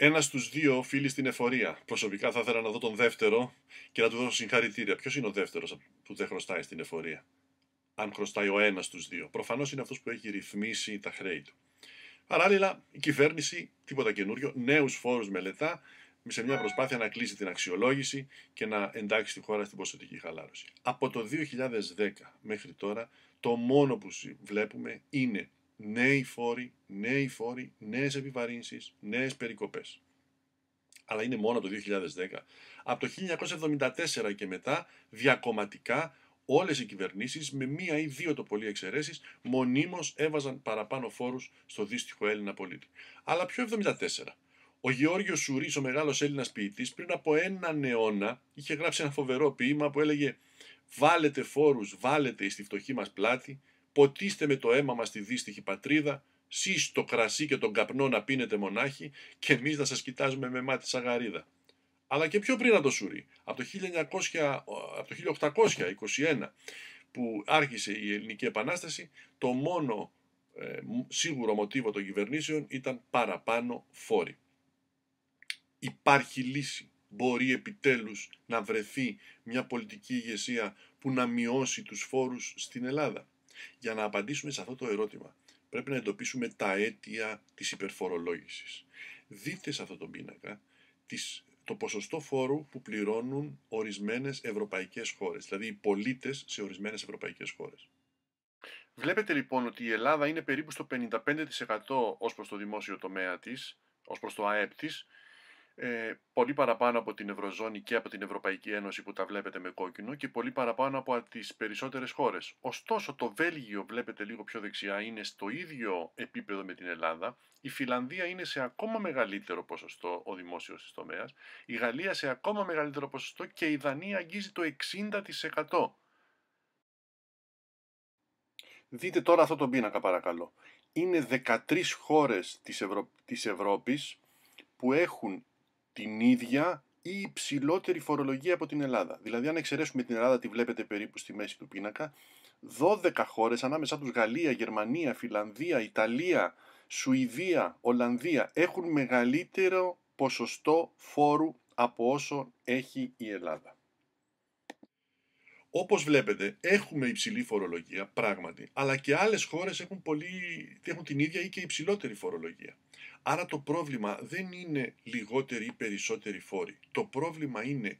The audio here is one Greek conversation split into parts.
Ένας στους δύο οφείλει στην εφορία. Προσωπικά θα ήθελα να δω τον δεύτερο και να του δώσω συγχαρητήρια. Ποιος είναι ο δεύτερος που δεν χρωστάει στην εφορία? Αν χρωστάει ο ένας στους δύο. Προφανώς είναι αυτός που έχει ρυθμίσει τα χρέη του. Παράλληλα, η κυβέρνηση, τίποτα καινούριο, νέους φόρους μελετά σε μια προσπάθεια να κλείσει την αξιολόγηση και να εντάξει τη χώρα στην ποσοτική χαλάρωση. Από το 2010 μέχρι τώρα, το μόνο που βλέπουμε είναι νέοι φόροι, νέες επιβαρύνσεις, νέες περικοπές. Αλλά είναι μόνο το 2010. Από το 1974 και μετά, διακομματικά, όλες οι κυβερνήσεις, με μία ή δύο το πολύ εξαιρέσεις, μονίμως έβαζαν παραπάνω φόρους στο δύστιχο Έλληνα πολίτη. Αλλά πιο 74. Ο Γεώργιος Σουρής, ο μεγάλος Έλληνας ποιητής, πριν από έναν αιώνα, είχε γράψει ένα φοβερό ποίημα που έλεγε «Βάλετε φόρους, βάλετε εις τη φτωχή μας πλάτη, ποτίστε με το αίμα μας στη δύστιχη πατρίδα, σεις το κρασί και τον καπνό να πίνετε μονάχοι και εμείς να σας κοιτάζουμε με μάτι σαγαρίδα». Αλλά και πιο πριν από το Σουρί, από το 1821 που άρχισε η Ελληνική Επανάσταση, το μόνο σίγουρο μοτίβο των κυβερνήσεων ήταν παραπάνω φόροι. Υπάρχει λύση. Μπορεί επιτέλους να βρεθεί μια πολιτική ηγεσία που να μειώσει τους φόρους στην Ελλάδα? Για να απαντήσουμε σε αυτό το ερώτημα, πρέπει να εντοπίσουμε τα αίτια της υπερφορολόγησης. Δείτε σε αυτό το πίνακα το ποσοστό φόρου που πληρώνουν ορισμένες ευρωπαϊκές χώρες, δηλαδή οι πολίτες σε ορισμένες ευρωπαϊκές χώρες. Βλέπετε λοιπόν ότι η Ελλάδα είναι περίπου στο 55% ως προς το δημόσιο τομέα της, ως προς το ΑΕΠ της, πολύ παραπάνω από την Ευρωζώνη και από την Ευρωπαϊκή Ένωση που τα βλέπετε με κόκκινο και πολύ παραπάνω από τις περισσότερες χώρες. Ωστόσο το Βέλγιο, βλέπετε λίγο πιο δεξιά, είναι στο ίδιο επίπεδο με την Ελλάδα, η Φιλανδία είναι σε ακόμα μεγαλύτερο ποσοστό ο δημόσιος τομέας, η Γαλλία σε ακόμα μεγαλύτερο ποσοστό και η Δανία αγγίζει το 60%. Δείτε τώρα αυτό το πίνακα παρακαλώ. Είναι 13 χώρες της Ευρώπης που έχουν την ίδια ή υψηλότερη φορολογία από την Ελλάδα. Δηλαδή, αν εξαιρέσουμε την Ελλάδα, τη βλέπετε περίπου στη μέση του πίνακα, 12 χώρες ανάμεσά τους Γαλλία, Γερμανία, Φιλανδία, Ιταλία, Σουηδία, Ολλανδία έχουν μεγαλύτερο ποσοστό φόρου από όσο έχει η Ελλάδα. Όπως βλέπετε, έχουμε υψηλή φορολογία, πράγματι, αλλά και άλλες χώρες έχουν την ίδια ή και υψηλότερη φορολογία. Άρα το πρόβλημα δεν είναι λιγότεροι ή περισσότεροι φόροι. Το πρόβλημα είναι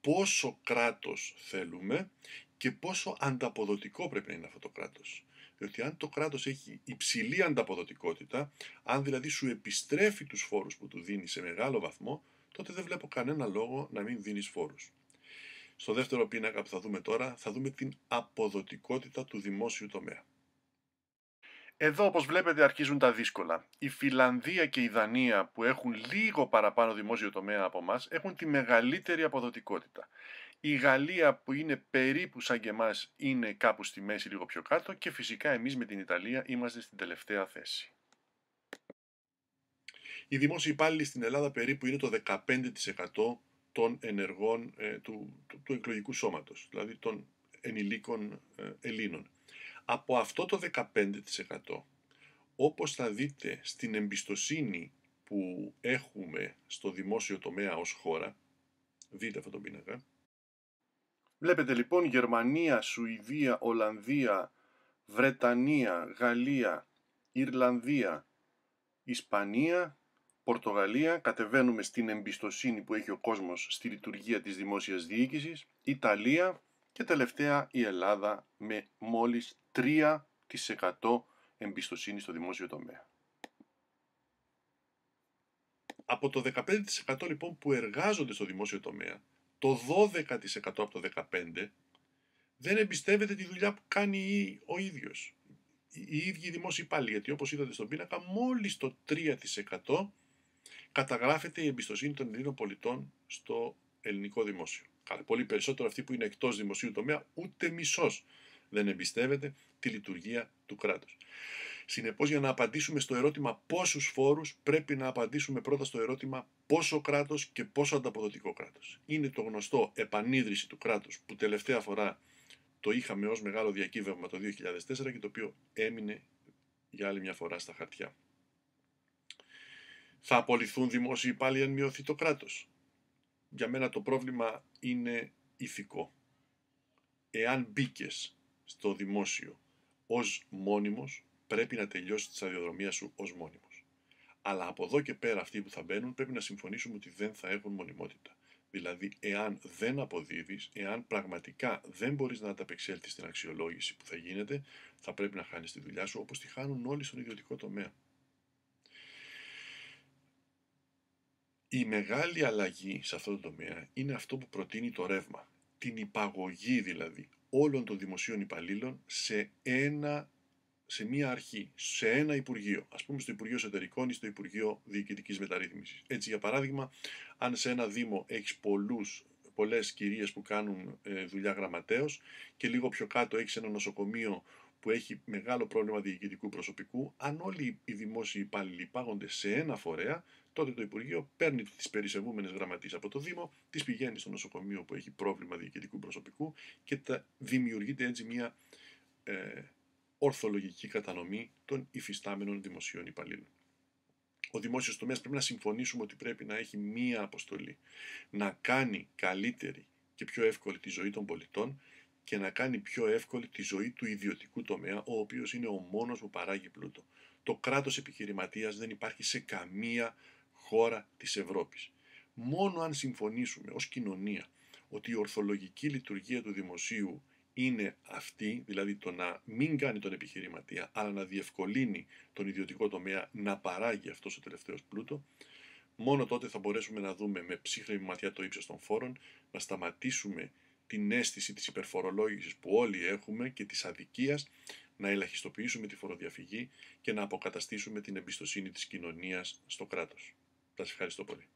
πόσο κράτος θέλουμε και πόσο ανταποδοτικό πρέπει να είναι αυτό το κράτος. Διότι αν το κράτος έχει υψηλή ανταποδοτικότητα, αν δηλαδή σου επιστρέφει τους φόρους που του δίνει σε μεγάλο βαθμό, τότε δεν βλέπω κανένα λόγο να μην δίνεις φόρους. Στο δεύτερο πίνακα που θα δούμε τώρα, θα δούμε την αποδοτικότητα του δημόσιου τομέα. Εδώ, όπως βλέπετε, αρχίζουν τα δύσκολα. Η Φιλανδία και η Δανία, που έχουν λίγο παραπάνω δημόσιο τομέα από εμάς, έχουν τη μεγαλύτερη αποδοτικότητα. Η Γαλλία, που είναι περίπου σαν και εμάς, είναι κάπου στη μέση, λίγο πιο κάτω, και φυσικά εμείς με την Ιταλία είμαστε στην τελευταία θέση. Οι δημόσιοι υπάλληλοι στην Ελλάδα περίπου είναι το 15% των ενεργών του εκλογικού σώματος, δηλαδή των ενηλίκων Ελλήνων. Από αυτό το 15%, όπως θα δείτε στην εμπιστοσύνη που έχουμε στο δημόσιο τομέα ως χώρα, δείτε αυτό το πίνακα. Βλέπετε λοιπόν Γερμανία, Σουηδία, Ολλανδία, Βρετανία, Γαλλία, Ιρλανδία, Ισπανία, Πορτογαλία, κατεβαίνουμε στην εμπιστοσύνη που έχει ο κόσμος στη λειτουργία της δημόσιας διοίκησης, Ιταλία και τελευταία η Ελλάδα με μόλις 3% εμπιστοσύνη στο δημόσιο τομέα. Από το 15% λοιπόν που εργάζονται στο δημόσιο τομέα, το 12% από το 15% δεν εμπιστεύεται τη δουλειά που κάνει ο ίδιος. Οι ίδιοι δημόσιοι υπάλληλοι, γιατί όπως είδατε στον πίνακα, μόλις το 3% καταγράφεται η εμπιστοσύνη των Ελλήνων πολιτών στο ελληνικό δημόσιο. Πολύ περισσότερο αυτοί που είναι εκτός δημοσίου τομέα, ούτε μισός δεν εμπιστεύεται τη λειτουργία του κράτους. Συνεπώς, για να απαντήσουμε στο ερώτημα πόσους φόρους, πρέπει να απαντήσουμε πρώτα στο ερώτημα πόσο κράτος και πόσο ανταποδοτικό κράτος. Είναι το γνωστό επανίδρυση του κράτους που τελευταία φορά το είχαμε ως μεγάλο διακύβευμα το 2004 και το οποίο έμεινε για άλλη μια φορά στα χαρτιά. Θα απολυθούν δημόσιοι υπάλληλοι αν μειωθεί το κράτος? Για μένα το πρόβλημα είναι ηθικό. Εάν μπήκες στο δημόσιο ως μόνιμος, πρέπει να τελειώσεις τη σταδιοδρομία σου ως μόνιμος. Αλλά από εδώ και πέρα αυτοί που θα μπαίνουν πρέπει να συμφωνήσουμε ότι δεν θα έχουν μονιμότητα. Δηλαδή, εάν δεν αποδίδεις, εάν πραγματικά δεν μπορείς να ανταπεξέλθεις στην αξιολόγηση που θα γίνεται, θα πρέπει να χάνεις τη δουλειά σου, όπως τη χάνουν όλοι στον ιδιωτικό τομέα. Η μεγάλη αλλαγή σε αυτό το τομέα είναι αυτό που προτείνει το ρεύμα. Την υπαγωγή δηλαδή όλων των δημοσίων υπαλλήλων σε μία αρχή, σε ένα Υπουργείο, ας πούμε στο Υπουργείο Εσωτερικών ή στο Υπουργείο Διοικητικής Μεταρρύθμισης. Έτσι, για παράδειγμα, αν σε ένα Δήμο έχεις πολλές κυρίες που κάνουν δουλειά γραμματέως και λίγο πιο κάτω έχεις ένα νοσοκομείο που έχει μεγάλο πρόβλημα διοικητικού προσωπικού, αν όλοι οι δημόσιοι υπάλληλοι υπάγονται σε ένα φορέα, τότε το Υπουργείο παίρνει τις περισσευούμενες γραμματείς από το Δήμο, τις πηγαίνει στο νοσοκομείο που έχει πρόβλημα διοικητικού προσωπικού και δημιουργείται έτσι μια ορθολογική κατανομή των υφιστάμενων δημοσίων υπαλλήλων. Ο δημόσιος τομέας πρέπει να συμφωνήσουμε ότι πρέπει να έχει μία αποστολή. Να κάνει καλύτερη και πιο εύκολη τη ζωή των πολιτών και να κάνει πιο εύκολη τη ζωή του ιδιωτικού τομέα, ο οποίος είναι ο μόνος που παράγει πλούτο. Το κράτος επιχειρηματίας δεν υπάρχει σε καμία χώρα της Ευρώπης. Μόνο αν συμφωνήσουμε ως κοινωνία ότι η ορθολογική λειτουργία του δημοσίου είναι αυτή, δηλαδή το να μην κάνει τον επιχειρηματία, αλλά να διευκολύνει τον ιδιωτικό τομέα να παράγει αυτός ο τελευταίος πλούτο, μόνο τότε θα μπορέσουμε να δούμε με ψύχρεμη ματιά το ύψος των φόρων, να σταματήσουμε την αίσθηση της υπερφορολόγησης που όλοι έχουμε και της αδικίας, να ελαχιστοποιήσουμε τη φοροδιαφυγή και να αποκαταστήσουμε την εμπιστοσύνη της κοινωνίας στο κράτος. Σας ευχαριστώ πολύ.